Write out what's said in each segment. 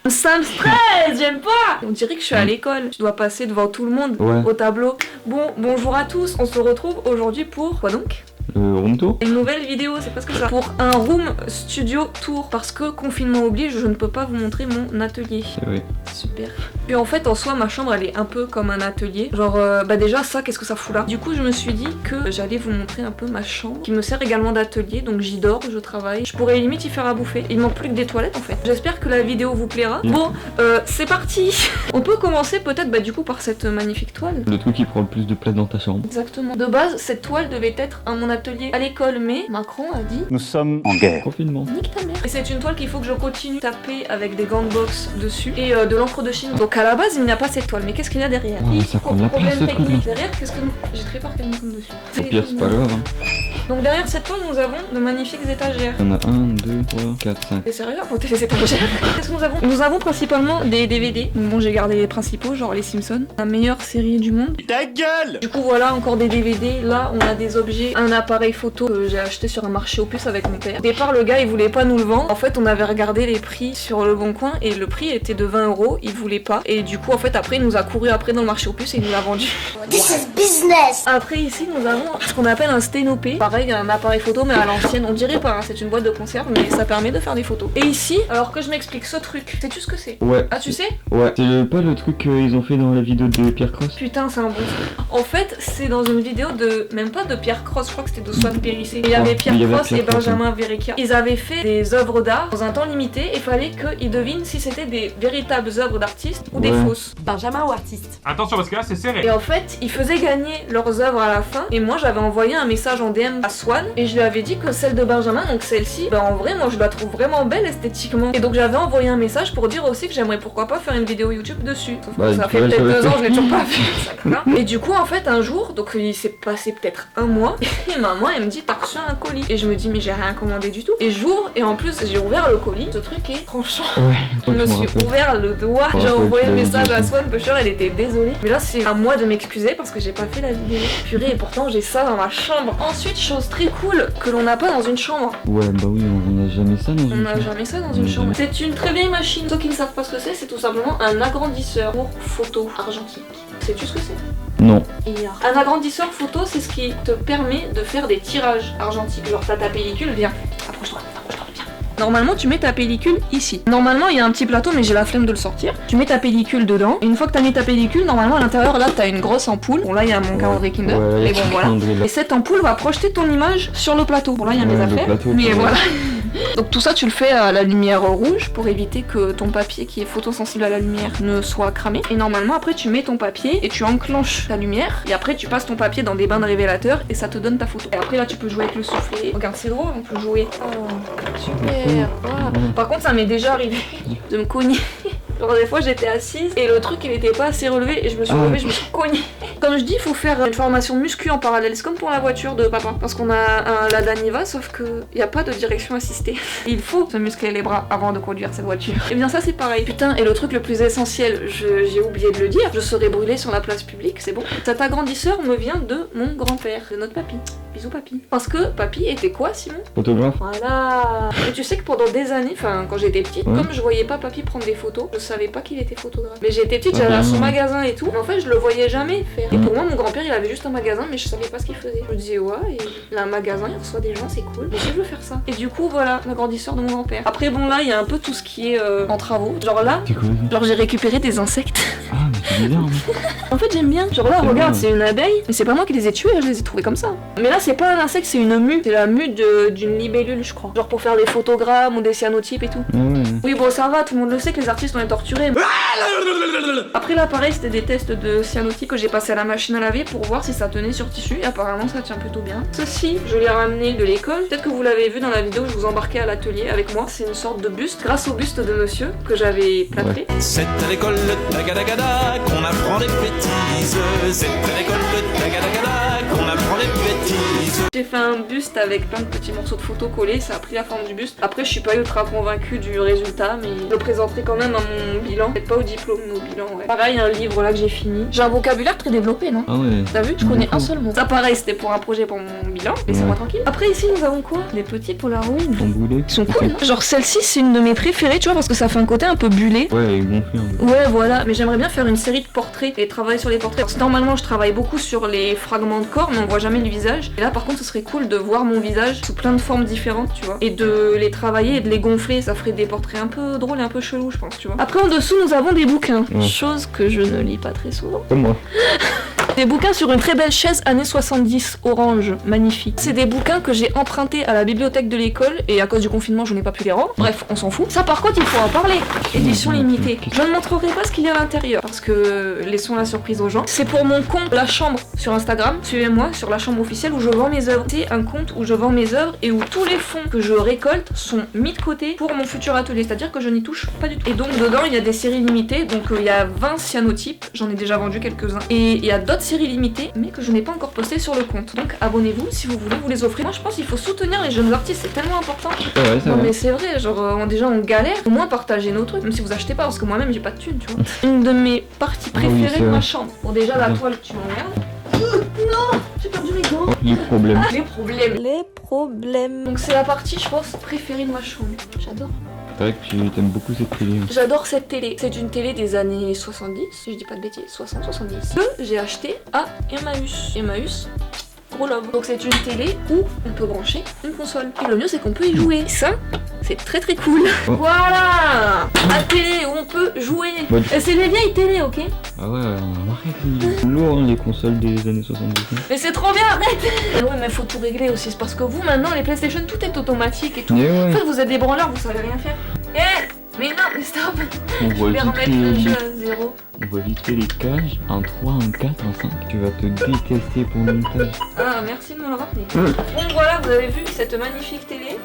Ça me stresse, j'aime pas. On dirait que je suis à l'école, je dois passer devant tout le monde au tableau. Bonjour à tous, on se retrouve aujourd'hui pour quoi donc room tour. Une nouvelle vidéo, c'est presque ça. Pour un room studio tour, parce que confinement oblige, je ne peux pas vous montrer mon atelier. C'est vrai. Super. Puis en fait, en soi, ma chambre, elle est un peu comme un atelier. Genre, bah déjà, ça, qu'est-ce que ça fout là? Du coup, je me suis dit que j'allais vous montrer un peu ma chambre, qui me sert également d'atelier. Donc j'y dors, je travaille. Je pourrais limite y faire à bouffer. Il manque plus que des toilettes en fait. J'espère que la vidéo vous plaira. Bon, c'est parti. On peut commencer peut-être, bah du coup, par cette magnifique toile. Le truc qui prend le plus de place dans ta chambre. Exactement. De base, cette toile devait être à mon atelier à l'école, mais Macron a dit nous sommes en guerre. Confinement. nique ta mère. Et c'est une toile qu'il faut que je continue taper avec des gants de boxe dessus et de l'encre de Chine. Donc à la base, il n'y a pas cette toile, mais qu'est-ce qu'il y a derrière? Ça prend de la place, ce truc. Derrière, qu'est-ce que j'ai très peur qu'elle me tombe dessus. Au pire, c'est pas grave. Donc derrière cette toile, nous avons de magnifiques étagères. Il y en a 1, 2, 3, 4, 5. T'es sérieux à compter les étagères? Qu'est-ce que nous avons? Nous avons principalement des DVD. Bon, j'ai gardé les principaux, genre les Simpsons, la meilleure série du monde. Ta gueule! Du coup, voilà, encore des DVD. Là, on a des objets, un appareil photo que j'ai acheté sur un marché aux puces avec mon père. Au départ, le gars, il voulait pas nous le vendre. En fait, on avait regardé les prix sur le bon coin et le prix était de 20 €. Il voulait pas. Et du coup, en fait, après, il nous a couru après dans le marché aux puces et il nous l'a vendu. This is business. Après, ici, nous avons ce qu'on appelle un sténopé. Pareil, un appareil photo, mais à l'ancienne. On dirait pas, hein, c'est une boîte de conserve, mais ça permet de faire des photos. Et ici, alors que je m'explique ce truc, sais-tu ce que c'est? Ouais. Ah, tu sais? Ouais. C'est pas le truc qu'ils ont fait dans la vidéo de Pierre Cross? Putain, c'est un bon truc. En fait, c'est dans une vidéo de. Même pas de Pierre Cross, je crois que c'était de Swan Périssé. Il y avait Pierre Cross et Benjamin Verrecchia. Ils avaient fait des œuvres d'art dans un temps limité et fallait qu'ils devinent si c'était des véritables œuvres d'artistes ou des fausses. Benjamin ou artiste? Attention parce que là c'est serré. Et en fait, ils faisaient gagner leurs œuvres à la fin. Et moi, j'avais envoyé un message en DM à Swan et je lui avais dit que celle de Benjamin, donc celle-ci, bah en vrai, moi je la trouve vraiment belle esthétiquement. Et donc j'avais envoyé un message pour dire aussi que j'aimerais pourquoi pas faire une vidéo YouTube dessus. Sauf que ça fait peut-être 2 ans, je l'ai toujours pas fait. Ça craint. Et du coup, en fait, un jour, donc il s'est passé peut-être un mois, et maman elle me dit t'as reçu un colis. Et je me dis mais j'ai rien commandé du tout. Et j'ouvre et en plus j'ai ouvert le colis. Ce truc est tranchant. Ouais. Je me suis ouvert le doigt. J'ai envoyé le message à Swan Pusher, elle était désolée. Mais là c'est à moi de m'excuser parce que j'ai pas fait la vidéo. Purée, et pourtant j'ai ça dans ma chambre. Ensuite, chose très cool que l'on n'a pas dans une chambre. Ouais, bah oui, on n'a jamais ça dans une chambre. On n'a jamais ça dans une chambre. C'est une très vieille machine. Ceux qui ne savent pas ce que c'est tout simplement un agrandisseur pour photo argentique. Sais-tu ce que c'est? Non. Un agrandisseur photo, c'est ce qui te permet de faire des tirages argentiques. Genre t'as ta pellicule, viens, approche-toi, viens. Normalement, tu mets ta pellicule ici. Normalement, il y a un petit plateau, mais j'ai la flemme de le sortir. Tu mets ta pellicule dedans. Et une fois que t'as mis ta pellicule, normalement, à l'intérieur, là, t'as une grosse ampoule. Bon, là, il y a mon calendrier Kinder. Ouais, et bon, voilà. Et cette ampoule va projeter ton image sur le plateau. Bon, là, il y a mes affaires. Mais voilà. Donc tout ça tu le fais à la lumière rouge pour éviter que ton papier qui est photosensible à la lumière ne soit cramé. Et normalement après tu mets ton papier et tu enclenches ta lumière et après tu passes ton papier dans des bains de révélateur et ça te donne ta photo. Et après là tu peux jouer avec le soufflet. Regarde c'est drôle, on peut jouer. Oh super. Wow. Par contre ça m'est déjà arrivé de me cogner. Genre des fois j'étais assise et le truc il était pas assez relevé et je me suis relevée, je me suis cognée. Comme je dis, il faut faire une formation muscu en parallèle. C'est comme pour la voiture de papa. Parce qu'on a un Lada Niva, sauf que y a pas de direction assistée. Il faut se muscler les bras avant de conduire cette voiture. Et bien ça c'est pareil. Putain, et le truc le plus essentiel, j'ai oublié de le dire, je serai brûlée sur la place publique, c'est bon. Cet agrandisseur me vient de mon grand-père, de notre papy. Bisous papy. Parce que papy était quoi Simon? Photographe. Voilà. Et tu sais que pendant des années, enfin quand j'étais petite, comme je voyais pas papy prendre des photos, je savais pas qu'il était photographe. Mais j'étais petite, j'allais à son magasin et tout, mais en fait je le voyais jamais faire. Et pour moi mon grand-père il avait juste un magasin mais je savais pas ce qu'il faisait. Je me disais ouais, il a un magasin, il reçoit des gens, c'est cool. Mais je veux faire ça. Et du coup voilà, l'agrandisseur de mon grand-père. Après bon là il y a un peu tout ce qui est en travaux. Genre là, genre j'ai récupéré des insectes. Ah mais c'est bizarre. En fait j'aime bien. Genre là regarde, c'est une abeille, mais c'est pas moi qui les ai tués, je les ai trouvés comme ça. Mais là c'est pas un insecte, c'est une mue. C'est la mue d'une libellule je crois. Genre pour faire des photogrammes ou des cyanotypes et tout. Oui bon ça va, tout le monde le sait que les artistes ont été torturés. Après là pareil c'était des tests de cyanotype que j'ai passé à la machine à laver pour voir si ça tenait sur tissu et apparemment ça tient plutôt bien. Ceci je l'ai ramené de l'école, peut-être que vous l'avez vu dans la vidéo où je vous embarquais à l'atelier avec moi. C'est une sorte de buste grâce au buste de monsieur que j'avais plâtré. C'est à l'école Tagadagada. qu'on apprend les bêtises. C'est à l'école de Tagadagada qu'on apprend les bêtises. J'ai fait un buste avec plein de petits morceaux de photos collés, ça a pris la forme du buste. Après je suis pas ultra convaincue du résultat, mais je le présenterai quand même à mon bilan. Peut-être pas au diplôme, mais au bilan, ouais. Pareil, un livre là que j'ai fini. J'ai un vocabulaire très développé, non? Ah ouais. T'as vu? Je connais un seul mot. Ça pareil, c'était pour un projet pour mon bilan. Laissez-moi tranquille. Après ici nous avons quoi? Des petits Polaroid. Ils sont cool. Genre celle-ci c'est une de mes préférées, tu vois, parce que ça fait un côté un peu bullé. Ouais, gonflé un peu. Ouais, voilà. Mais j'aimerais bien faire une série de portraits et travailler sur les portraits. Parce que normalement je travaille beaucoup sur les fragments de corps, mais on voit jamais le visage. Et là par contre ce serait cool de voir mon visage sous plein de formes différentes, tu vois. Et de les travailler et de les gonfler, ça ferait des portraits un peu drôles et un peu chelous, je pense, tu vois. Après en dessous nous avons des bouquins. Chose que je ne lis pas très souvent. Comme moi. Des bouquins sur une très belle chaise années 70, orange, magnifique. C'est des bouquins que j'ai empruntés à la bibliothèque de l'école et à cause du confinement je n'ai pas pu les rendre. Bref, on s'en fout. Ça par contre il faut en parler. Édition limitée. Je ne montrerai pas ce qu'il y a à l'intérieur parce que laissons la surprise aux gens. C'est pour mon compte La Chambre sur Instagram. Suivez-moi sur La Chambre officielle où je vends mes œuvres. C'est un compte où je vends mes œuvres et où tous les fonds que je récolte sont mis de côté pour mon futur atelier. C'est-à-dire que je n'y touche pas du tout. Et donc dedans il y a des séries limitées. Donc il y a 20 cyanotypes. J'en ai déjà vendu quelques-uns. Et il y a d'autres séries limitées mais que je n'ai pas encore postées sur le compte. Donc abonnez-vous si vous voulez vous les offrir. Moi je pense qu'il faut soutenir les jeunes artistes, c'est tellement important. Ouais, non mais c'est vrai, genre déjà on galère, au moins partager nos trucs, même si vous achetez pas parce que moi-même j'ai pas de thunes, tu vois. Une de mes parties préférées de ma chambre. Bon déjà la toile tu m'emmerdes. Non, j'ai perdu mes gants. Les problèmes. Les problèmes. Donc c'est la partie je pense préférée de ma chambre. J'adore. C'est vrai que tu aimes beaucoup cette télé. J'adore cette télé. C'est une télé des années 70, si je dis pas de bêtises, 60-70. Que j'ai acheté à Emmaüs. Emmaüs, gros love. Donc c'est une télé où on peut brancher une console. Et le mieux c'est qu'on peut y jouer. Ça, c'est très très cool. Oh. Voilà, la télé où on peut jouer. Bon. C'est les vieilles télés, ok? Ah ouais, on a remarqué lourd les consoles des années 70. Mais c'est trop bien, arrête. Ouais mais faut tout régler aussi, c'est parce que vous maintenant les PlayStation tout est automatique et tout. Ouais. En fait vous êtes des branleurs, vous savez rien faire. Mais non, mais stop. On voit je vais remettre le jeu à 0. On voit vite fait les cages, un 3, un 4, un 5. Tu vas te détester pour le montage. Ah merci de me le rappeler. Bon voilà, vous avez vu cette magnifique télé.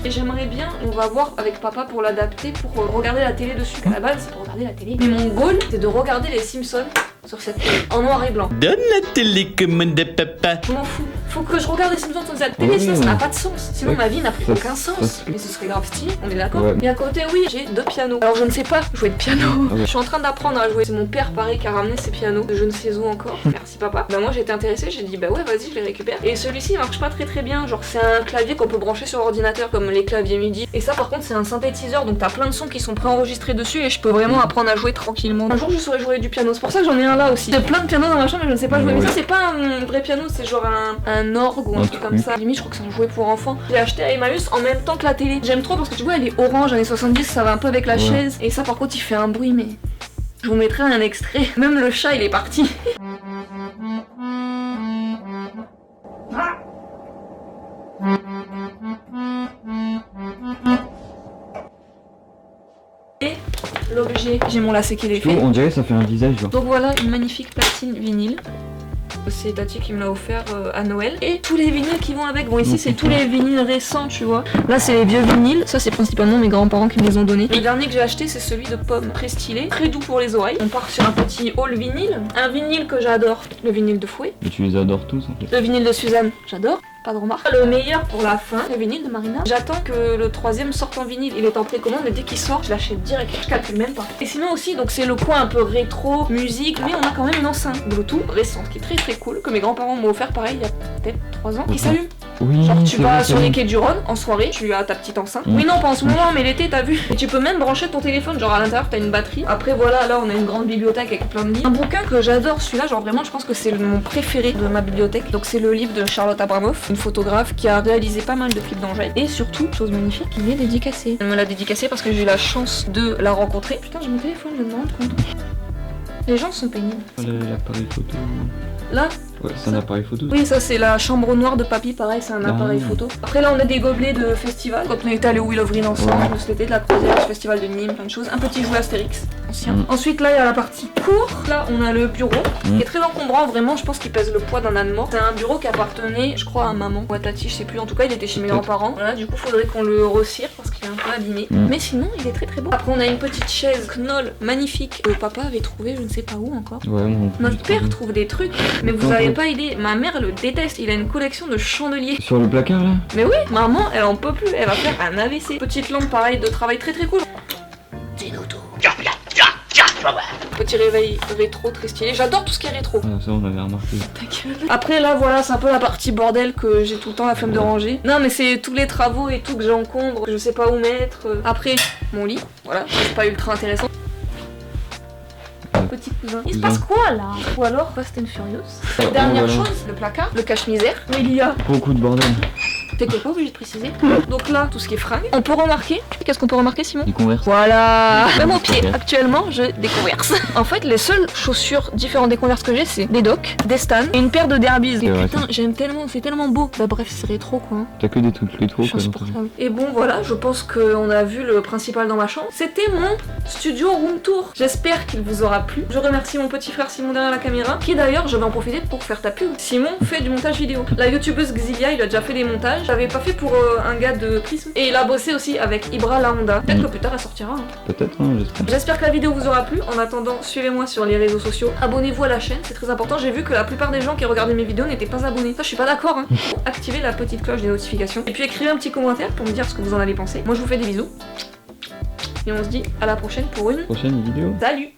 Et j'aimerais bien, on va voir avec papa pour l'adapter, pour regarder la télé dessus. À la base c'est pour regarder la télé. Mais mon goal c'est de regarder les Simpsons sur cette télé, en noir et blanc. Donne la télécommande à papa. Je m'en fous. Faut que je regarde les Simpsons sur cette télé, sinon ça n'a pas de sens. Sinon ma vie n'a plus aucun sens. Mais ce serait grave stylé, on est d'accord. Et à côté, oui, j'ai 2 pianos. Alors je ne sais pas jouer de piano. Je suis en train d'apprendre à jouer. C'est mon père pareil qui a ramené ses pianos de je ne sais où encore. Merci papa. Bah moi j'étais intéressée, j'ai dit bah ouais vas-y je les récupère. Et celui-ci il marche pas très très bien. Genre c'est un clavier qu'on peut brancher sur ordinateur comme les claviers MIDI. Et ça par contre c'est un synthétiseur donc t'as plein de sons qui sont préenregistrés dessus et je peux vraiment apprendre à jouer tranquillement. Un jour je saurais jouer du piano. C'est pour ça que j'en ai un là aussi. J'ai plein de pianos dans ma chambre mais je ne sais pas jouer. Mais ça c'est pas un vrai piano, c'est genre un orgue ou un truc comme ça. Limite je crois que c'est un jouet pour enfants. J'ai acheté à Emmaüs en même temps que la télé. J'aime trop parce que tu vois elle est orange années 70, ça va un peu avec la chaise. Et ça par contre il fait un bruit mais... Je vous mettrai un extrait. Même le chat il est parti. Et l'objet, j'ai mon lacet qui est fait. On dirait que ça fait un visage genre. Donc voilà une magnifique platine vinyle. C'est Tati qui me l'a offert à Noël. Et tous les vinyles qui vont avec. Bon ici c'est tous les vinyles récents tu vois. Là c'est les vieux vinyles. Ça c'est principalement mes grands-parents qui me les ont donnés. Le dernier que j'ai acheté c'est celui de Pomme. Très stylé, très doux pour les oreilles. On part sur un petit haul vinyle. Un vinyle que j'adore, le vinyle de Fouet. Et tu les adores tous en fait. Le vinyle de Suzanne, j'adore. Pas de remarque. Le meilleur pour la fin, le vinyle de Marina. J'attends que le 3ème sorte en vinyle. Il est en précommande et dès qu'il sort, je l'achète direct. Je calcule même pas. Et sinon aussi, donc c'est le coin un peu rétro, musique, mais on a quand même une enceinte Bluetooth récente qui est très très cool, que mes grands-parents m'ont offert pareil il y a peut-être 3 ans, qui s'allume. Oui, genre tu vas sur les quais du Rhône en soirée, tu as ta petite enceinte. Oui non pas en ce moment mais l'été t'as vu. Et tu peux même brancher ton téléphone, genre à l'intérieur t'as une batterie. Après voilà, là on a une grande bibliothèque avec plein de livres. Un bouquin que j'adore celui-là, genre vraiment je pense que c'est mon préféré de ma bibliothèque. Donc c'est le livre de Charlotte Abramoff, une photographe qui a réalisé pas mal de clips d'Angèle. Et surtout, chose magnifique, il est dédicacé. Elle me l'a dédicacé parce que j'ai eu la chance de la rencontrer. Putain j'ai mon téléphone, je viens de me rendre compte. Les gens sont pénibles. L'appareil photo. Là ouais, c'est un appareil photo. Oui, ça c'est la chambre noire de papy, pareil, c'est un appareil photo. Après là on a des gobelets de festival. Quand on était allé au Will of Green ensemble, c'était de la croisière, du festival de Nîmes, plein de choses. Un petit jouet Astérix, ancien. Ensuite là il y a la partie cour. Là on a le bureau, qui est très encombrant, vraiment je pense qu'il pèse le poids d'un âne mort. C'est un bureau qui appartenait, je crois, à maman ou à Tati, je sais plus. En tout cas il était chez mes grands-parents. Voilà, du coup faudrait qu'on le retire parce qu'il est un peu abîmé. Mais sinon, il est très très beau. Après, on a une petite chaise Knoll magnifique que papa avait trouvé, je ne sais pas où encore. Ouais, mon Notre père trouve des trucs, mais vous avez pas idée. Ma mère le déteste. Il a une collection de chandeliers. Sur le placard là? Mais oui, maman, elle en peut plus. Elle va faire un AVC. Petite lampe, pareil, de travail très très cool. Petit réveil rétro très stylé. J'adore tout ce qui est rétro. Ah, ça, on avait remarqué. Ta gueule. Après là voilà, c'est un peu la partie bordel que j'ai tout le temps la flemme de ranger. Non mais c'est tous les travaux et tout que j'encombre, que je sais pas où mettre. Après, mon lit, voilà, c'est pas ultra intéressant. Petit cousin. Il se passe quoi là? Ou alors Fast and Furious. Dernière chose, le placard, le cache-misère. Mais il y a beaucoup de bordel. T'es pas obligé de préciser. Donc là, tout ce qui est fringues. On peut remarquer. Qu'est-ce qu'on peut remarquer, Simon? Des Converse. Voilà. Même au pied. Actuellement, j'ai des Converse. En fait, les seules chaussures différentes des Converse que j'ai, c'est des Docs, des Stan et une paire de Derbies. Et putain, j'aime tellement, c'est tellement beau. Bah bref, c'est rétro quoi. T'as que des trucs rétro quoi. Et bon voilà, je pense qu'on a vu le principal dans ma chambre. C'était mon studio room tour. J'espère qu'il vous aura plu. Je remercie mon petit frère Simon derrière la caméra, qui d'ailleurs, je vais en profiter pour faire ta pub. Simon fait du montage vidéo. La youtubeuse Xilia, il a déjà fait des montages. J'avais pas fait pour un gars de Prism. Et il a bossé aussi avec Ibra la Honda. Peut-être que plus tard elle sortira. Hein. Peut-être, hein, j'espère. J'espère que la vidéo vous aura plu. En attendant, suivez-moi sur les réseaux sociaux. Abonnez-vous à la chaîne, c'est très important. J'ai vu que la plupart des gens qui regardaient mes vidéos n'étaient pas abonnés. Ça, je suis pas d'accord. Hein. Activez la petite cloche des notifications. Et puis écrivez un petit commentaire pour me dire ce que vous en avez pensé. Moi, je vous fais des bisous. Et on se dit à la prochaine pour une prochaine vidéo. Salut!